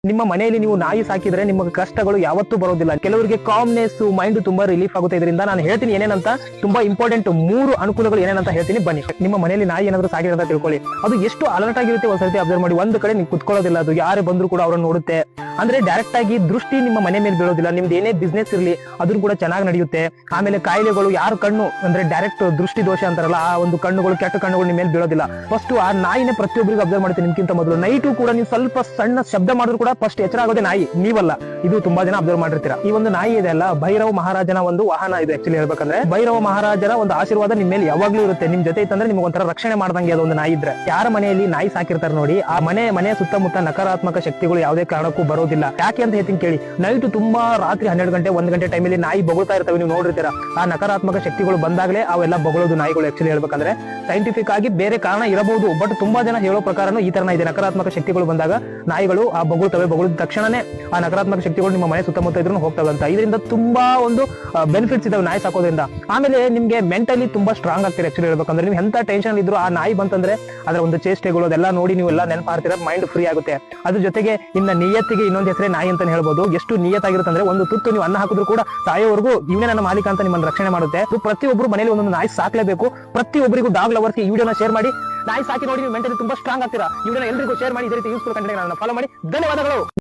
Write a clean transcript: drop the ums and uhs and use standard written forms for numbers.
ನಿಮ್ಮ ಮನೆಯಲ್ಲಿ ನೀವು ನಾಯಿ ಸಾಕಿದ್ರೆ ನಿಮಗೆ ಕಷ್ಟಗಳು ಯಾವತ್ತೂ ಬರೋದಿಲ್ಲ. ಕೆಲವರಿಗೆ ಕಾಮ್ನೆಸ್ ಮೈಂಡ್ ತುಂಬಾ ರಿಲೀಫ್ ಆಗುತ್ತೆ. ಇದರಿಂದ ನಾನು ಹೇಳ್ತೀನಿ ಏನೇನಂತ, ತುಂಬಾ ಇಂಪಾರ್ಟೆಂಟ್ 3 ಅನುಕೂಲಗಳು ಏನೇನಂತ ಹೇಳ್ತೀನಿ ಬನ್ನಿ. ನಿಮ್ಮ ಮನೆಯಲ್ಲಿ ನಾಯಿ ಏನಾದ್ರು ಸಾಕಿದ್ರೆ ಅಂತ ತಿಳ್ಕೊಳ್ಳಿ. ಅದು ಎಷ್ಟು ಅಲರ್ಟ್ ಆಗಿರುತ್ತೆ ಒಂದ್ಸತಿ ಅಬ್ಸರ್ವ್ ಮಾಡಿ. ಒಂದು ಕಡೆ ನೀವು ಕುತ್ಕೊಳ್ಳೋದಿಲ್ಲ, ಅದು ಯಾರೇ ಬಂದ್ರು ಕೂಡ ಅವ್ರನ್ನ ನೋಡುತ್ತೆ. ಅಂದ್ರೆ ಡೈರೆಕ್ಟ್ ಆಗಿ ದೃಷ್ಟಿ ನಿಮ್ಮ ಮನೆ ಮೇಲೆ ಬೀಳೋದಿಲ್ಲ. ನಿಮ್ದು ಏನೇ ಬಿಸ್ನೆಸ್ ಇರಲಿ ಅದ್ರ ಕೂಡ ಚೆನ್ನಾಗಿ ನಡೆಯುತ್ತೆ. ಆಮೇಲೆ ಕಾಯಿಲೆಗಳು ಯಾರ ಕಣ್ಣು ಅಂದ್ರೆ ಡೈರೆಕ್ಟ್ ದೃಷ್ಟಿ ದೋಷ ಅಂತಾರಲ್ಲ, ಆ ಒಂದು ಕಣ್ಣುಗಳು ಕೆಟ್ಟ ಕಣ್ಣುಗಳು ನಿಮ್ಮ ಮೇಲೆ ಬೀಳೋದಿಲ್ಲ. ಫಸ್ಟ್ ಆ ನಾಯಿನೇ ಪ್ರತಿಯೊಬ್ಬರಿಗೆ ಅಬ್ಸರ್ವ್ ಮಾಡ್ತೀನಿ ನಿಮ್ಗಿಂತ ಮೊದಲು. ನೈಟು ಕೂಡ ನೀವು ಸ್ವಲ್ಪ ಸಣ್ಣ ಶಬ್ದ ಮಾಡಿದ್ರು ಕೂಡ ಫಸ್ಟ್ ಎಚ್ಚರ ಆಗೋದೇ ನಾಯಿ, ನೀವಲ್ಲ. ಇದು ತುಂಬಾ ಜನ ಅಬ್ಸರ್ವ್ ಮಾಡಿರ್ತೀರಾ. ಈ ಒಂದು ನಾಯಿ ಇದೆ ಅಲ್ಲ, ಭೈರವ ಮಹಾರಾಜನ ಒಂದು ವಾಹನ ಇದು. ಆಕ್ಚುಲಿ ಹೇಳ್ಬೇಕಂದ್ರೆ ಭೈರವ ಮಹಾರಾಜನ ಒಂದು ಆಶೀರ್ವಾದ ನಿಮ್ ಮೇಲೆ ಯಾವಾಗ್ಲೂ ಇರುತ್ತೆ. ನಿಮ್ ಜೊತೆ ಇತ್ತಂದ್ರೆ ನಿಮ್ಗೆ ಒಂಥರ ರಕ್ಷಣೆ ಮಾಡ್ದಂಗೆ ಅದೊಂದು ನಾಯಿ ಇದ್ರೆ. ಯಾರ ಮನೆಯಲ್ಲಿ ನಾಯಿ ಸಾಕಿರ್ತಾರೆ ನೋಡಿ, ಆ ಮನೆ ಸುತ್ತಮುತ್ತ ನಕಾರಾತ್ಮಕ ಶಕ್ತಿಗಳು ಯಾವುದೇ ಕಾರಣಕ್ಕೂ ಬರೋದಿಲ್ಲ. ಯಾಕೆ ಅಂತ ಹೇಳ್ತೀನಿ ಕೇಳಿ. ನೈಟ್ ತುಂಬಾ ರಾತ್ರಿ 12 ಗಂಟೆ 1 ಗಂಟೆ ಟೈಮಲ್ಲಿ ನಾಯಿ ಬೊಗಳ್ತಾ ಇರ್ತವೆ, ನೀವು ನೋಡಿರ್ತೀರಾ. ಆ ನಕಾರಾತ್ಮಕ ಶಕ್ತಿಗಳು ಬಂದಾಗಲೇ ಅವೆಲ್ಲ ಬೊಗಳೋದು ನಾಯಿಗಳು. ಆಕ್ಚುಲಿ ಹೇಳ್ಬೇಕಂದ್ರೆ ಸೈಂಟಿಫಿಕ್ ಆಗಿ ಬೇರೆ ಕಾರಣ ಇರಬಹುದು, ಬಟ್ ತುಂಬಾ ಜನ ಹೇಳೋ ಪ್ರಕಾರನು ಈ ತರ ಇದೆ. ನಕಾರಾತ್ಮಕ ಶಕ್ತಿಗಳು ಬಂದಾಗ ನಾಯಿಗಳು ಆ ಬೊಗಳ್ತವೆ, ಬೊಗಳಿದ ತಕ್ಷಣನೇ ಆ ನಕಾರಾತ್ಮಕ ಶಕ್ತಿಗಳು ನಿಮ್ಮ ಮನೆ ಸುತ್ತಮುತ್ತ ಇದ್ರೂ ಹೋಗ್ತವೆ ಅಂತ. ಇದರಿಂದ ತುಂಬಾ ಒಂದು ಬೆನಿಫಿಟ್ಸ್ ಇದಾವೆ ನಾಯಿ ಸಾಕೋದ್ರಿಂದ. ಆಮೇಲೆ ನಿಮ್ಗೆ ಮೆಂಟಲಿ ತುಂಬಾ ಸ್ಟ್ರಾಂಗ್ ಆಗ್ತೀರಿ. ಆಕ್ಚುಲಿ ಹೇಳ್ಬೇಕಂದ್ರೆ ನೀವು ಎಂತ ಟೆನ್ಷನ್ ಇದ್ರು ಆ ನಾಯಿ ಬಂತಂದ್ರೆ ಅದರ ಒಂದು ಚೇಷ್ಟೆಗಳು ಅದೆಲ್ಲ ನೋಡಿ ನೀವೆಲ್ಲ ನೆನಪಾರ್ತೀರ, ಮೈಂಡ್ ಫ್ರೀ ಆಗುತ್ತೆ. ಅದ್ರ ಜೊತೆಗೆ ಇನ್ನ ನಿಯತ್ತಿಗೆ ಇನ್ನೊಂದು ಹೆಸರೇ ನಾಯಿ ಅಂತ ಹೇಳ್ಬೋದು. ಎಷ್ಟು ನಿಯತ್ತಾಗಿರುತ್ತೆ ಅಂದ್ರೆ ಒಂದು ತುತ್ತು ನೀವು ಅನ್ನ ಹಾಕಿದ್ರು ಕೂಡ ಸಾಯೋವರೆಗೂ ಇವನೇ ನನ್ನ ಮಾಲೀಕ ಅಂತ ನಿಮ್ಮನ್ನು ರಕ್ಷಣೆ ಮಾಡುತ್ತೆ. ಪ್ರತಿಯೊಬ್ಬರು ಮನೆಯಲ್ಲಿ ಒಂದೊಂದು ನಾಯಿ ಸಾಕ್ಲೇಬೇಕು. ಪ್ರತಿಯೊಬ್ಬರಿಗೂ ಡಾಗ್ ಲವರ್ಸ್ ಈ ವಿಡಿಯೋನ ಶೇರ್ ಮಾಡಿ. ನಾಯಿ ಸಾಕಿ ನೋಡಿ ನೀವು ಮೆಂಟಲಿ ತುಂಬಾ ಸ್ಟ್ರಾಂಗ್ ಆಗ್ತೀರಾ. ಈ ವಿಡಿಯೋನ ಎಲ್ಲರಿಗೂ ಶೇರ್ ಮಾಡಿ. ಇದೇ ರೀತಿ ಯೂಸ್ಫುಲ್ ಕಂಟೆಂಟ್ ಫಾಲೋ ಮಾಡಿ. ಧನ್ಯವಾದಗಳು.